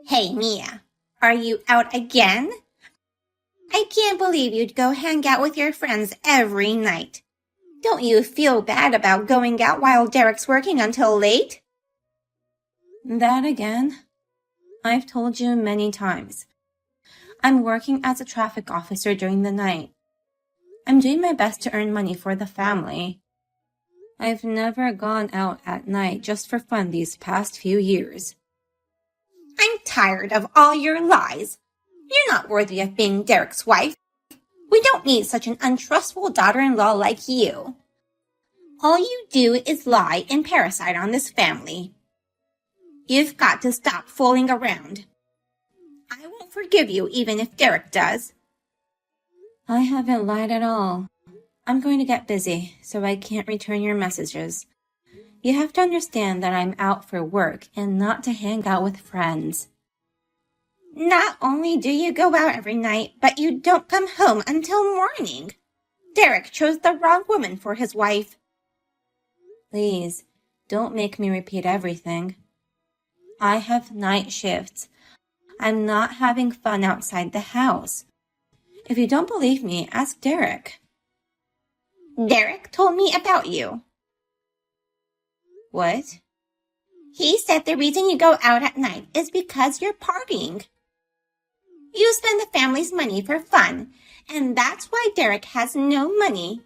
Hey, Mia, are you out again? I can't believe you'd go hang out with your friends every night. Don't you feel bad about going out while Derek's working until late? That again? I've told you many times. I'm working as a traffic officer during the night. I'm doing my best to earn money for the family. I've never gone out at night just for fun these past few years. I'm tired of all your lies. You're not worthy of being Derek's wife. We don't need such an untrustful daughter-in-law like you. All you do is lie and parasite on this family. You've got to stop fooling around. I won't forgive you even if Derek does. I haven't lied at all. I'm going to get busy, so I can't return your messages. You have to understand that I'm out for work and not to hang out with friends. Not only do you go out every night, but you don't come home until morning. Derek chose the wrong woman for his wife. Please, don't make me repeat everything. I have night shifts. I'm not having fun outside the house. If you don't believe me, ask Derek. Derek told me about you. What? He said the reason you go out at night is because you're partying. You spend the family's money for fun, and that's why Derek has no money.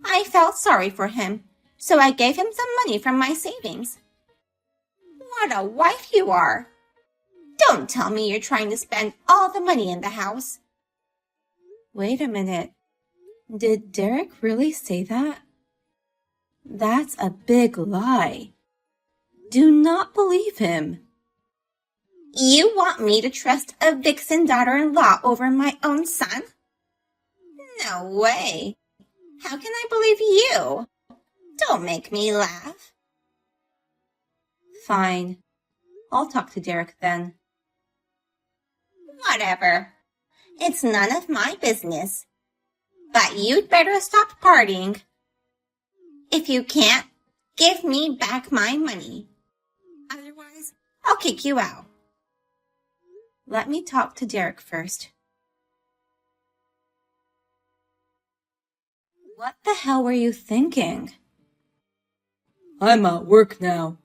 I felt sorry for him, so I gave him some money from my savings. What a wife you are! Don't tell me you're trying to spend all the money in the house. Wait a minute. Did Derek really say that? That's a big lie. Do not believe him. You want me to trust a vixen daughter-in-law over my own son? No way. How can I believe you? Don't make me laugh. Fine. I'll talk to Derek then. Whatever. It's none of my business. But you'd better stop partying. If you can't, give me back my money. Otherwise, I'll kick you out. Let me talk to Derek first. What the hell were you thinking? I'm at work now.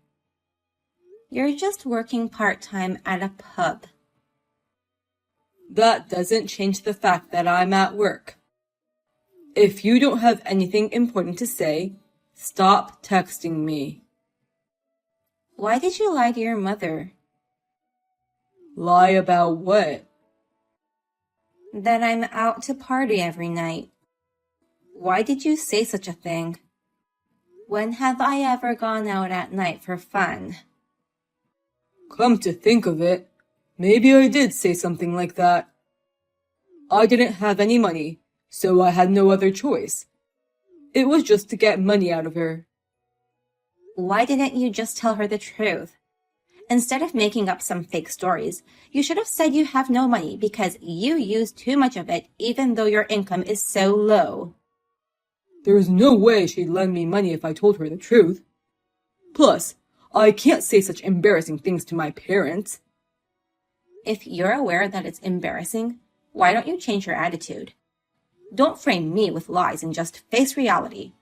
You're just working part-time at a pub. That doesn't change the fact that I'm at work. If you don't have anything important to say, stop texting me. Why did you lie to your mother? Lie about what? That I'm out to party every night. Why did you say such a thing? When have I ever gone out at night for fun? Come to think of it, maybe I did say something like that. I didn't have any money, so I had no other choice. It was just to get money out of her. Why didn't you just tell her the truth? Instead of making up some fake stories, you should have said you have no money because you use too much of it even though your income is so low. There's no way she'd lend me money if I told her the truth. Plus, I can't say such embarrassing things to my parents. If you're aware that it's embarrassing, why don't you change your attitude? Don't frame me with lies and just face reality.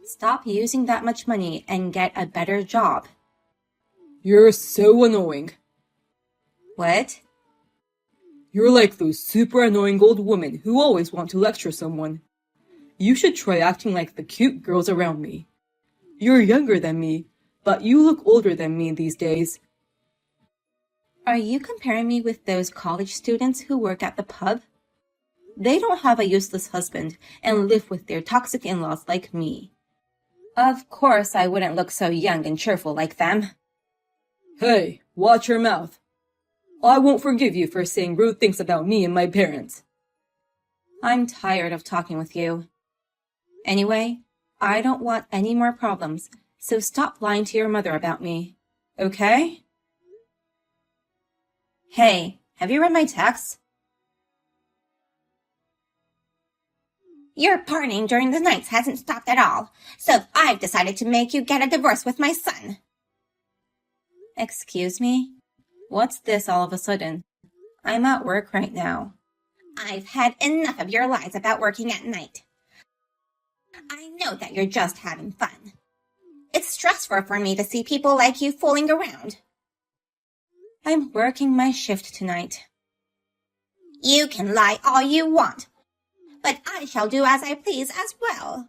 Stop using that much money and get a better job. You're so annoying. What? You're like those super annoying old women who always want to lecture someone. You should try acting like the cute girls around me. You're younger than me, but you look older than me these days. Are you comparing me with those college students who work at the pub? They don't have a useless husband and live with their toxic in-laws like me. Of course I wouldn't look so young and cheerful like them. Hey, watch your mouth. I won't forgive you for saying rude things about me and my parents. I'm tired of talking with you. Anyway, I don't want any more problems, so stop lying to your mother about me, okay? Hey, have you read my text? Your partying during the nights hasn't stopped at all, so I've decided to make you get a divorce with my son. Excuse me? What's this all of a sudden? I'm at work right now. I've had enough of your lies about working at night. I know that you're just having fun. It's stressful for me to see people like you fooling around. I'm working my shift tonight. You can lie all you want, but I shall do as I please as well.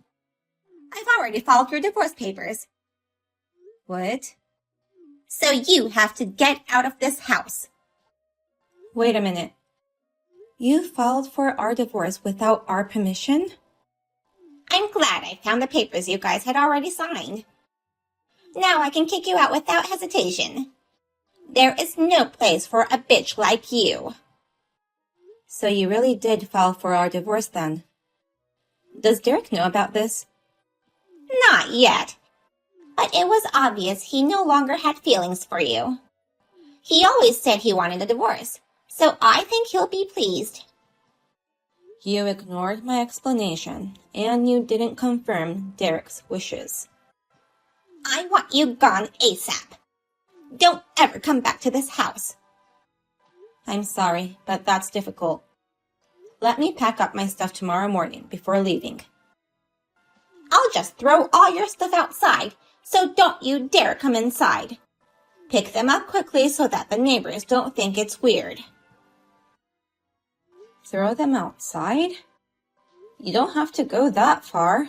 I've already filed your divorce papers. What? So you have to get out of this house. Wait a minute. You filed for our divorce without our permission? I'm glad I found the papers you guys had already signed. Now I can kick you out without hesitation. There is no place for a bitch like you. So you really did file for our divorce then? Does Derek know about this? Not yet. But it was obvious he no longer had feelings for you. He always said he wanted a divorce, so I think he'll be pleased. You ignored my explanation, and you didn't confirm Derek's wishes. I want you gone ASAP. Don't ever come back to this house. I'm sorry, but that's difficult. Let me pack up my stuff tomorrow morning before leaving. I'll just throw all your stuff outside, so don't you dare come inside. Pick them up quickly so that the neighbors don't think it's weird. Throw them outside? You don't have to go that far.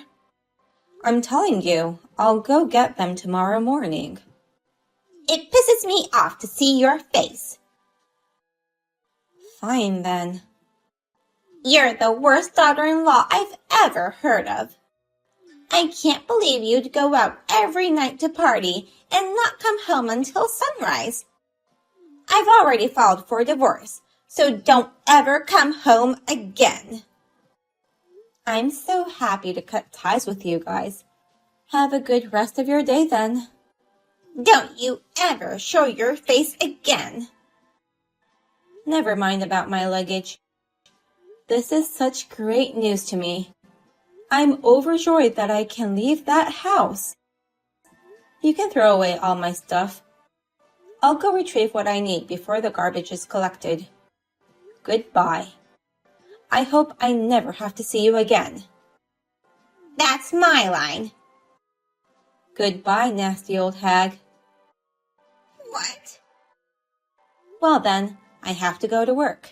I'm telling you, I'll go get them tomorrow morning. It pisses me off to see your face. Fine then. You're the worst daughter-in-law I've ever heard of. I can't believe you'd go out every night to party and not come home until sunrise. I've already filed for divorce, so don't ever come home again. I'm so happy to cut ties with you guys. Have a good rest of your day then. Don't you ever show your face again. Never mind about my luggage. This is such great news to me. I'm overjoyed that I can leave that house. You can throw away all my stuff. I'll go retrieve what I need before the garbage is collected. Goodbye. I hope I never have to see you again. That's my line. Goodbye, nasty old hag. What? Well then, I have to go to work.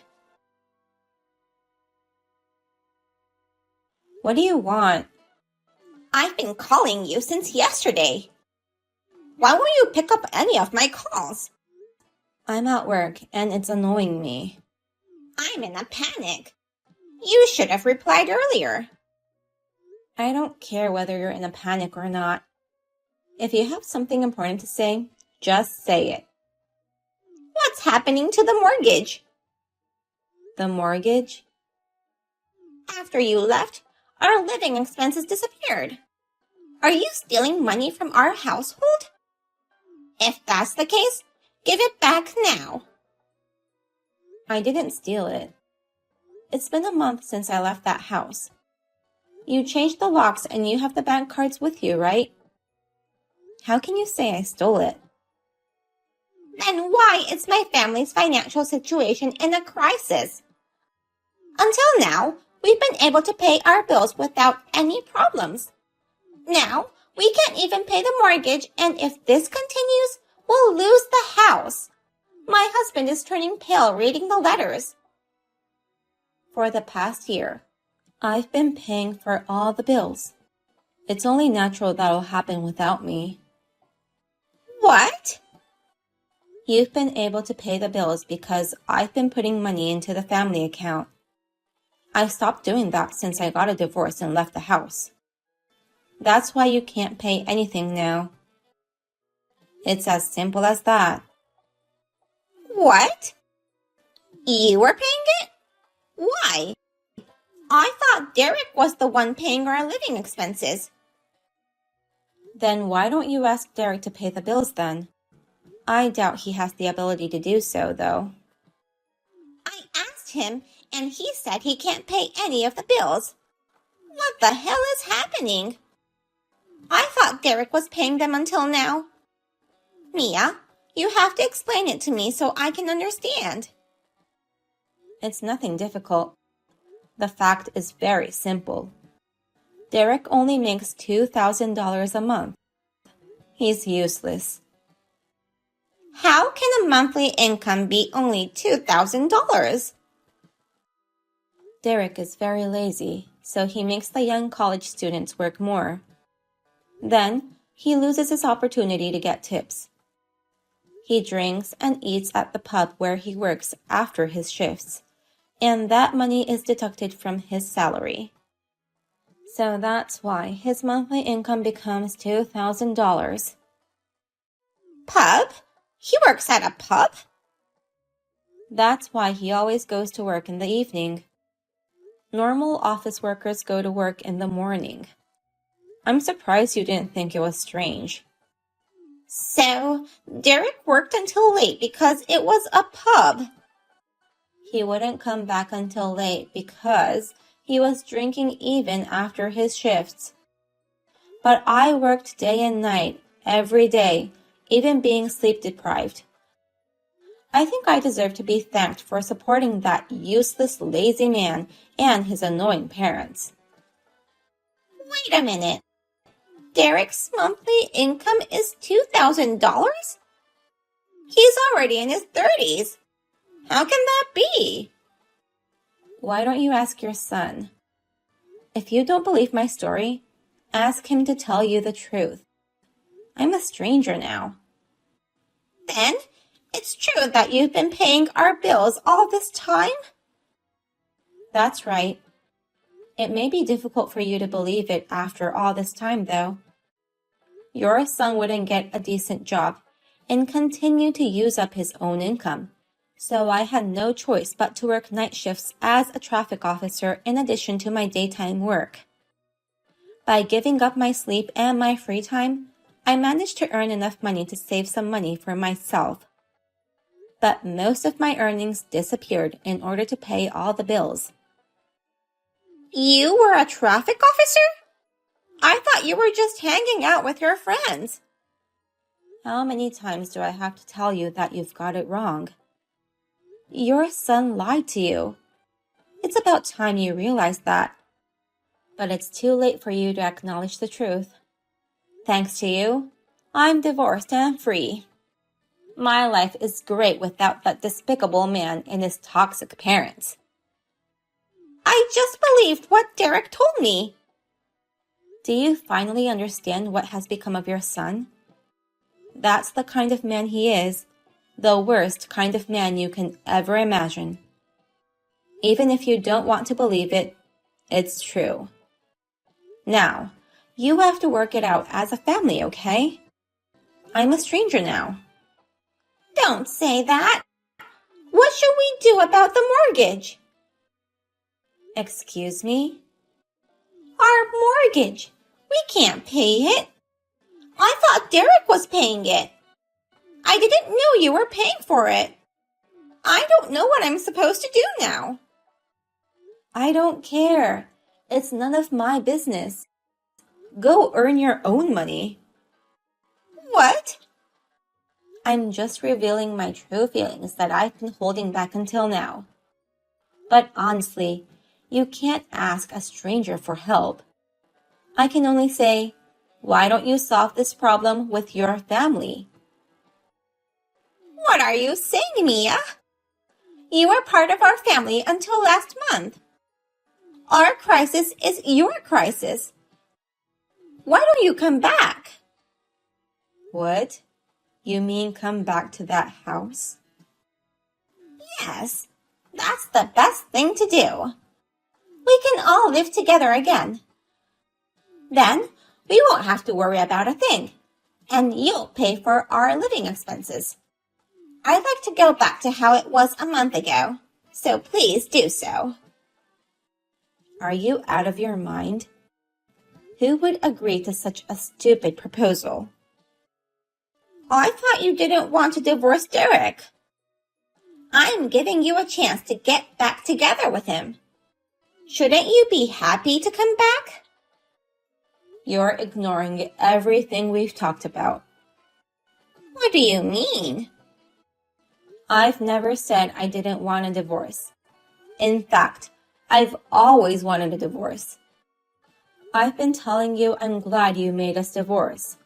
What do you want? I've been calling you since yesterday. Why won't you pick up any of my calls? I'm at work and it's annoying me. I'm in a panic. You should have replied earlier. I don't care whether you're in a panic or not. If you have something important to say, just say it. What's happening to the mortgage? The mortgage? After you left, our living expenses disappeared. Are you stealing money from our household? If that's the case, give it back now. I didn't steal it. It's been a month since I left that house. You changed the locks and you have the bank cards with you, right? How can you say I stole it? Then why is my family's financial situation in a crisis? Until now, we've been able to pay our bills without any problems. Now, we can't even pay the mortgage, and if this continues, we'll lose the house. My husband is turning pale reading the letters. For the past year, I've been paying for all the bills. It's only natural that'll happen without me. What? You've been able to pay the bills because I've been putting money into the family account. I stopped doing that since I got a divorce and left the house. That's why you can't pay anything now. It's as simple as that. What? You were paying it? Why? I thought Derek was the one paying our living expenses. Then why don't you ask Derek to pay the bills then? I doubt he has the ability to do so, though. I asked him, and he said he can't pay any of the bills. What the hell is happening? I thought Derek was paying them until now. Mia, You have to explain it to me so I can understand. It's nothing difficult. The fact is very simple. Derek only makes $2,000 a month. He's useless. How can a monthly income be only $2,000? Derek is very lazy, so he makes the young college students work more. Then, he loses his opportunity to get tips. He drinks and eats at the pub where he works after his shifts, and that money is deducted from his salary. So that's why his monthly income becomes $2,000. Pub? He works at a pub? That's why he always goes to work in the evening. Normal office workers go to work in the morning. I'm surprised you didn't think it was strange. So, Derek worked until late because it was a pub. He wouldn't come back until late because he was drinking even after his shifts. But I worked day and night, every day, even being sleep deprived. I think I deserve to be thanked for supporting that useless, lazy man and his annoying parents. Wait a minute. Derek's monthly income is $2,000? He's already in his 30s. How can that be? Why don't you ask your son? If you don't believe my story, ask him to tell you the truth. I'm a stranger now. Then, it's true that you've been paying our bills all this time? That's right. It may be difficult for you to believe it after all this time, though. Your son wouldn't get a decent job and continue to use up his own income. So I had no choice but to work night shifts as a traffic officer in addition to my daytime work. By giving up my sleep and my free time, I managed to earn enough money to save some money for myself. But most of my earnings disappeared in order to pay all the bills. You were a traffic officer? I thought you were just hanging out with your friends. How many times do I have to tell you that you've got it wrong? Your son lied to you. It's about time you realized that. But it's too late for you to acknowledge the truth. Thanks to you, I'm divorced and free. My life is great without that despicable man and his toxic parents. I just believed what Derek told me. Do you finally understand what has become of your son? That's the kind of man he is, the worst kind of man you can ever imagine. Even if you don't want to believe it, it's true. Now, you have to work it out as a family, okay? I'm a stranger now. Don't say that. What should we do about the mortgage? Excuse me? Our mortgage. We can't pay it. I thought Derek was paying it. I didn't know you were paying for it. I don't know what I'm supposed to do now. I don't care. It's none of my business. Go earn your own money. What? I'm just revealing my true feelings that I've been holding back until now. But honestly, you can't ask a stranger for help. I can only say, why don't you solve this problem with your family? What are you saying, Mia? You were part of our family until last month. Our crisis is your crisis. Why don't you come back? What? You mean come back to that house? Yes, that's the best thing to do. We can all live together again. Then we won't have to worry about a thing, and you'll pay for our living expenses. I'd like to go back to how it was a month ago, so please do so. Are you out of your mind? Who would agree to such a stupid proposal? I thought you didn't want to divorce Derek. I'm giving you a chance to get back together with him. Shouldn't you be happy to come back? You're ignoring everything we've talked about. What do you mean? I've never said I didn't want a divorce. In fact, I've always wanted a divorce. I've been telling you I'm glad you made us divorce.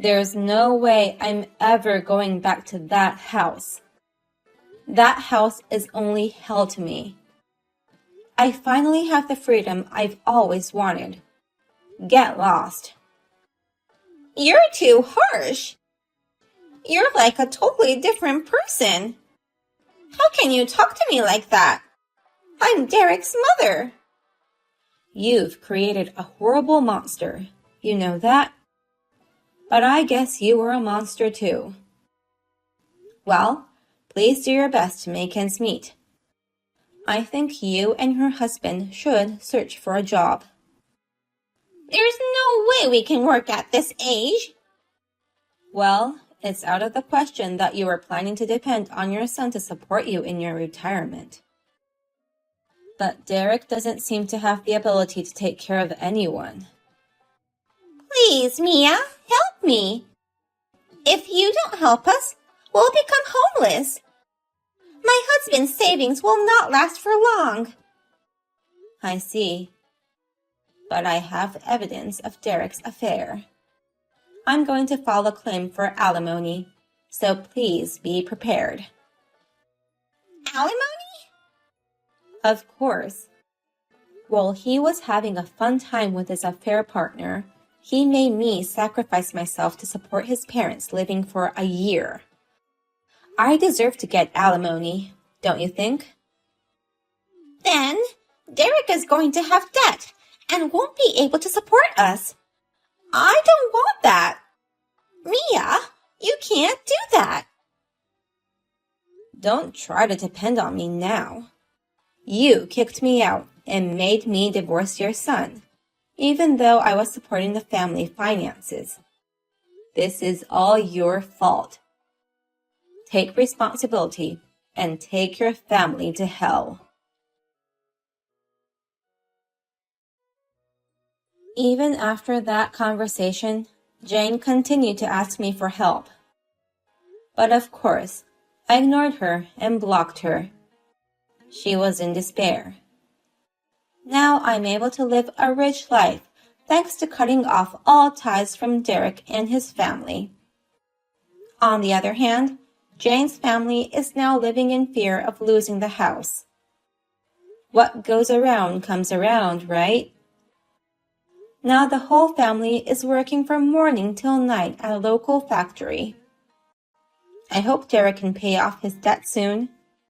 There's no way I'm ever going back to that house. That house is only hell to me. I finally have the freedom I've always wanted. Get lost. You're too harsh. You're like a totally different person. How can you talk to me like that? I'm Derek's mother. You've created a horrible monster. You know that? But I guess you were a monster too. Well, please do your best to make ends meet. I think you and your husband should search for a job. There's no way we can work at this age. Well, it's out of the question that you are planning to depend on your son to support you in your retirement. But Derek doesn't seem to have the ability to take care of anyone. Please, Mia, help me. If you don't help us, we'll become homeless. My husband's savings will not last for long. I see. But I have evidence of Derek's affair. I'm going to file a claim for alimony, so please be prepared. Alimony? Of course. While he was having a fun time with his affair partner, he made me sacrifice myself to support his parents living for a year. I deserve to get alimony, don't you think? Then Derek is going to have debt and won't be able to support us. I don't want that. Mia, you can't do that. Don't try to depend on me now. You kicked me out and made me divorce your son, even though I was supporting the family finances. This is all your fault. Take responsibility and take your family to hell. Even after that conversation, Jane continued to ask me for help. But of course, I ignored her and blocked her. She was in despair. Now I'm able to live a rich life thanks to cutting off all ties from Derek and his family. On the other hand, Jane's family is now living in fear of losing the house. What goes around comes around, right? Now the whole family is working from morning till night at a local factory. I hope Derek can pay off his debt soon.